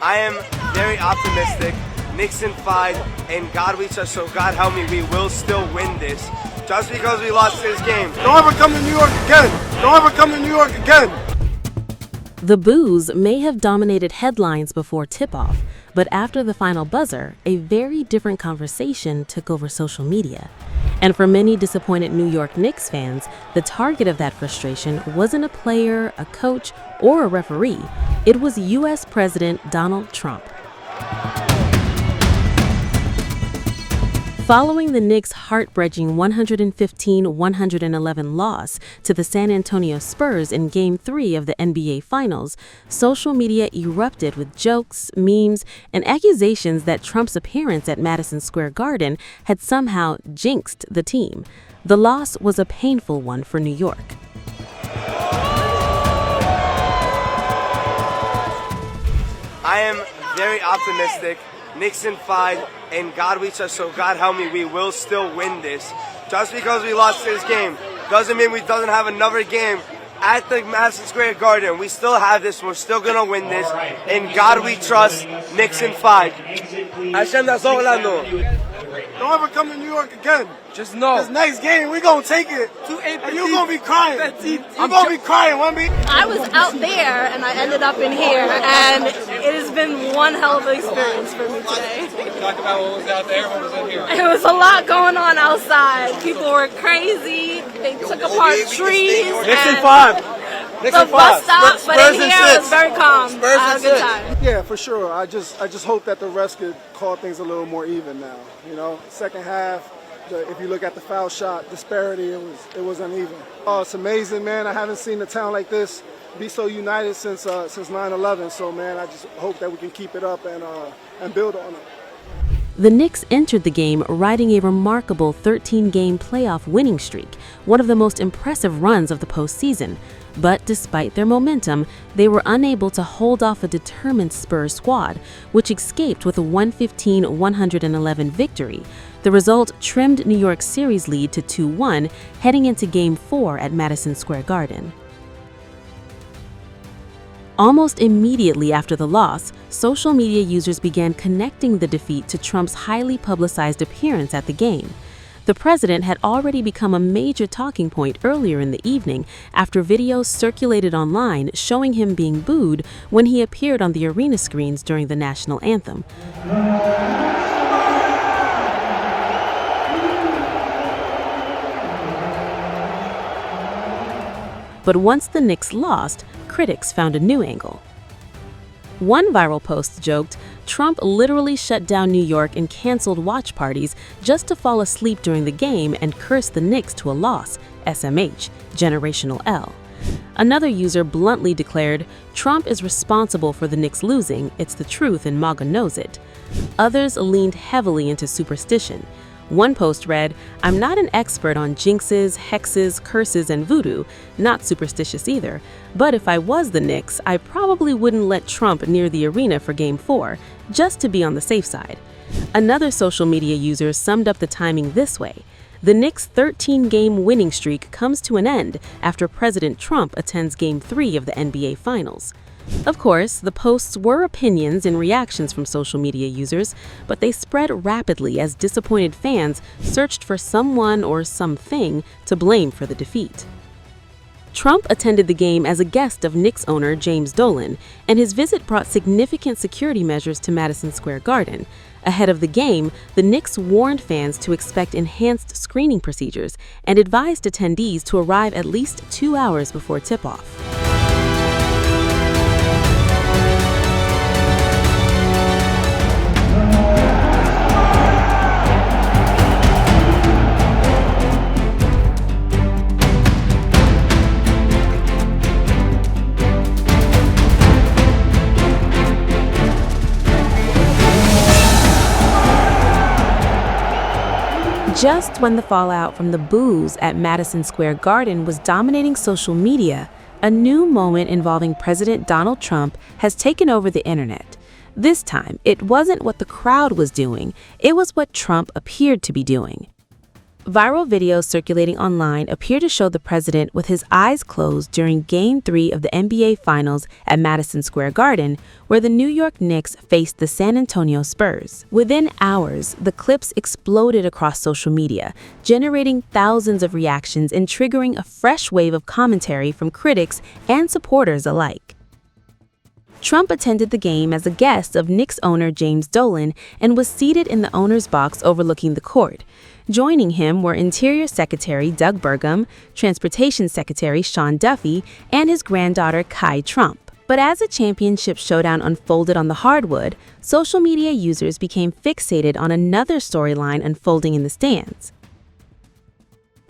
I am very optimistic. Knicks in 5, and God we trust, so God help me, we will still win this. Just because we lost this game. Don't ever come to New York again. Don't ever come to New York again. The boos may have dominated headlines before tip-off, but after the final buzzer, a very different conversation took over social media. And for many disappointed New York Knicks fans, the target of that frustration wasn't a player, a coach, or a referee. It was U.S. President Donald Trump. Following the Knicks' heartbreaking 115-111 loss to the San Antonio Spurs in Game 3 of the NBA Finals, social media erupted with jokes, memes, and accusations that Trump's appearance at Madison Square Garden had somehow jinxed the team. The loss was a painful one for New York. I am very optimistic. Knicks in 5, and God we trust, so God help me, we will still win this. Just because we lost this game doesn't mean we doesn't have another game at the Madison Square Garden. We still have this. We're still gonna win this. In God we trust. Knicks in 5. Hashem, that's all I know. Don't ever come to New York again. Just know. This next game, we gonna take it. And you gonna be crying. I'm gonna be crying, one beat. I was out there and I ended up in here, and it has been one hell of an experience for me today. Talk about what was out there, what was in here. There was a lot going on outside. People were crazy. They took apart trees. Knicks in and 5. the bus stop, but in here it was very calm. I had a good time. Yeah, for sure. I just hope that the refs could call things a little more even now. You know, second half, if you look at the foul shot disparity, it was uneven. Oh, it's amazing, man. I haven't seen a town like this be so united since 9/11. So, man, I just hope that we can keep it up and build on it. The Knicks entered the game riding a remarkable 13-game playoff winning streak, one of the most impressive runs of the postseason. But despite their momentum, they were unable to hold off a determined Spurs squad, which escaped with a 115-111 victory. The result trimmed New York's series lead to 2-1, heading into Game 4 at Madison Square Garden. Almost immediately after the loss, social media users began connecting the defeat to Trump's highly publicized appearance at the game. The president had already become a major talking point earlier in the evening after videos circulated online showing him being booed when he appeared on the arena screens during the national anthem. But once the Knicks lost, critics found a new angle. One viral post joked, Trump literally shut down New York and canceled watch parties just to fall asleep during the game and curse the Knicks to a loss, SMH, generational L. Another user bluntly declared, Trump is responsible for the Knicks losing, it's the truth and MAGA knows it. Others leaned heavily into superstition. One post read, I'm not an expert on jinxes, hexes, curses, and voodoo, not superstitious either, but if I was the Knicks, I probably wouldn't let Trump near the arena for Game 4, just to be on the safe side. Another social media user summed up the timing this way. The Knicks' 13-game winning streak comes to an end after President Trump attends Game 3 of the NBA Finals. Of course, the posts were opinions and reactions from social media users, but they spread rapidly as disappointed fans searched for someone or something to blame for the defeat. Trump attended the game as a guest of Knicks owner James Dolan, and his visit brought significant security measures to Madison Square Garden. Ahead of the game, the Knicks warned fans to expect enhanced screening procedures and advised attendees to arrive at least 2 hours before tip-off. Just when the fallout from the boos at Madison Square Garden was dominating social media, a new moment involving President Donald Trump has taken over the internet. This time, it wasn't what the crowd was doing, it was what Trump appeared to be doing. Viral videos circulating online appear to show the president with his eyes closed during Game 3 of the NBA Finals at Madison Square Garden, where the New York Knicks faced the San Antonio Spurs. Within hours, the clips exploded across social media, generating thousands of reactions and triggering a fresh wave of commentary from critics and supporters alike. Trump attended the game as a guest of Knicks owner James Dolan and was seated in the owner's box overlooking the court. Joining him were Interior Secretary Doug Burgum, Transportation Secretary Sean Duffy, and his granddaughter Kai Trump. But as a championship showdown unfolded on the hardwood, social media users became fixated on another storyline unfolding in the stands.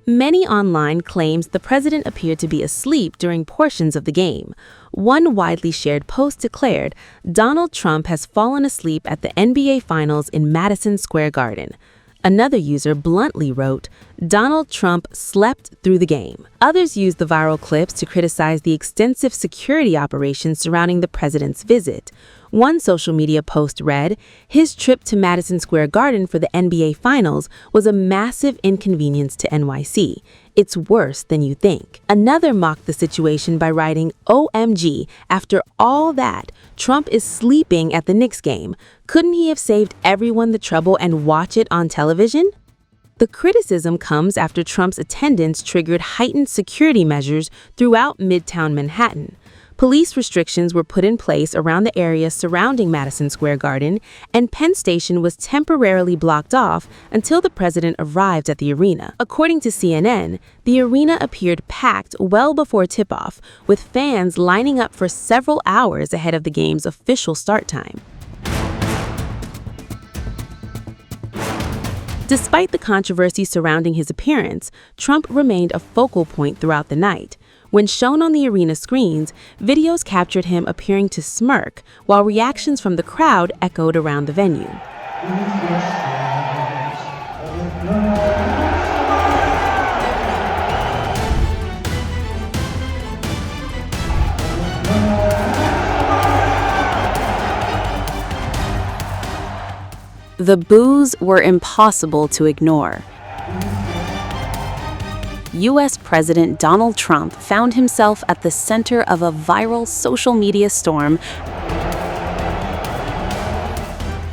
Many online claims the president appeared to be asleep during portions of the game. One widely shared post declared, "Donald Trump has fallen asleep at the NBA Finals in Madison Square Garden." Another user bluntly wrote, "Donald Trump slept through the game." Others used the viral clips to criticize the extensive security operations surrounding the president's visit. One social media post read, "His trip to Madison Square Garden for the NBA Finals was a massive inconvenience to NYC. It's worse than you think." Another mocked the situation by writing, "OMG, after all that, Trump is sleeping at the Knicks game. Couldn't he have saved everyone the trouble and watch it on television?" The criticism comes after Trump's attendance triggered heightened security measures throughout Midtown Manhattan. Police restrictions were put in place around the area surrounding Madison Square Garden, and Penn Station was temporarily blocked off until the president arrived at the arena. According to CNN, the arena appeared packed well before tip-off, with fans lining up for several hours ahead of the game's official start time. Despite the controversy surrounding his appearance, Trump remained a focal point throughout the night. When shown on the arena screens, videos captured him appearing to smirk, while reactions from the crowd echoed around the venue. The boos were impossible to ignore. U.S. President Donald Trump found himself at the center of a viral social media storm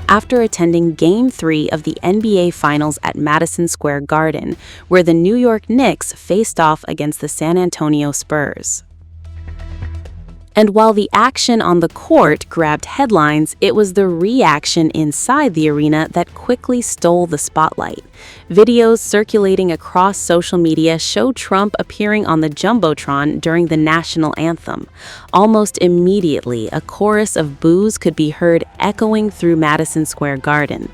after attending Game 3 of the NBA Finals at Madison Square Garden, where the New York Knicks faced off against the San Antonio Spurs. And while the action on the court grabbed headlines, it was the reaction inside the arena that quickly stole the spotlight. Videos circulating across social media show Trump appearing on the Jumbotron during the national anthem. Almost immediately, a chorus of boos could be heard echoing through Madison Square Garden.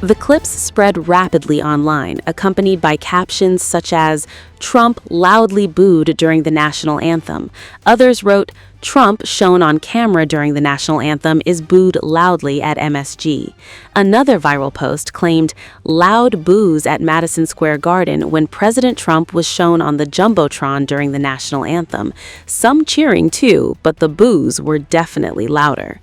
The clips spread rapidly online, accompanied by captions such as, "Trump loudly booed during the national anthem." Others wrote, "Trump, shown on camera during the national anthem, is booed loudly at MSG." Another viral post claimed, "Loud boos at Madison Square Garden when President Trump was shown on the Jumbotron during the national anthem." Some cheering too, but the boos were definitely louder.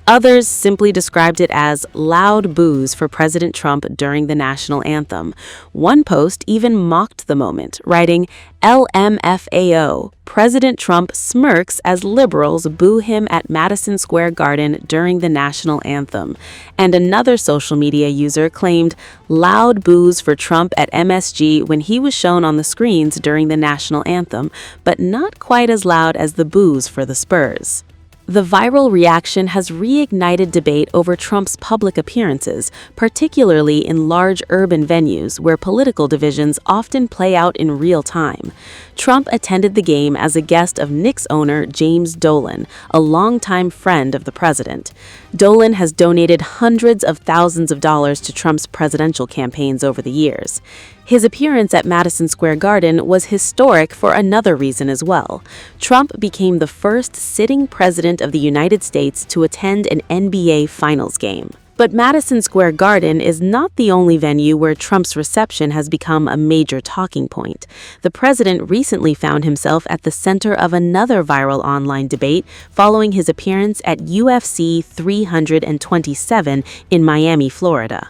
Others simply described it as loud boos for President Trump during the national anthem. One post even mocked the moment, writing, "LMFAO, President Trump smirks as liberals boo him at Madison Square Garden during the national anthem." And another social media user claimed, "Loud boos for Trump at MSG when he was shown on the screens during the national anthem, but not quite as loud as the boos for the Spurs." The viral reaction has reignited debate over Trump's public appearances, particularly in large urban venues where political divisions often play out in real time. Trump attended the game as a guest of Knicks owner James Dolan, a longtime friend of the president. Dolan has donated hundreds of thousands of dollars to Trump's presidential campaigns over the years. His appearance at Madison Square Garden was historic for another reason as well. Trump became the first sitting president of the United States to attend an NBA Finals game. But Madison Square Garden is not the only venue where Trump's reception has become a major talking point. The president recently found himself at the center of another viral online debate following his appearance at UFC 327 in Miami, Florida.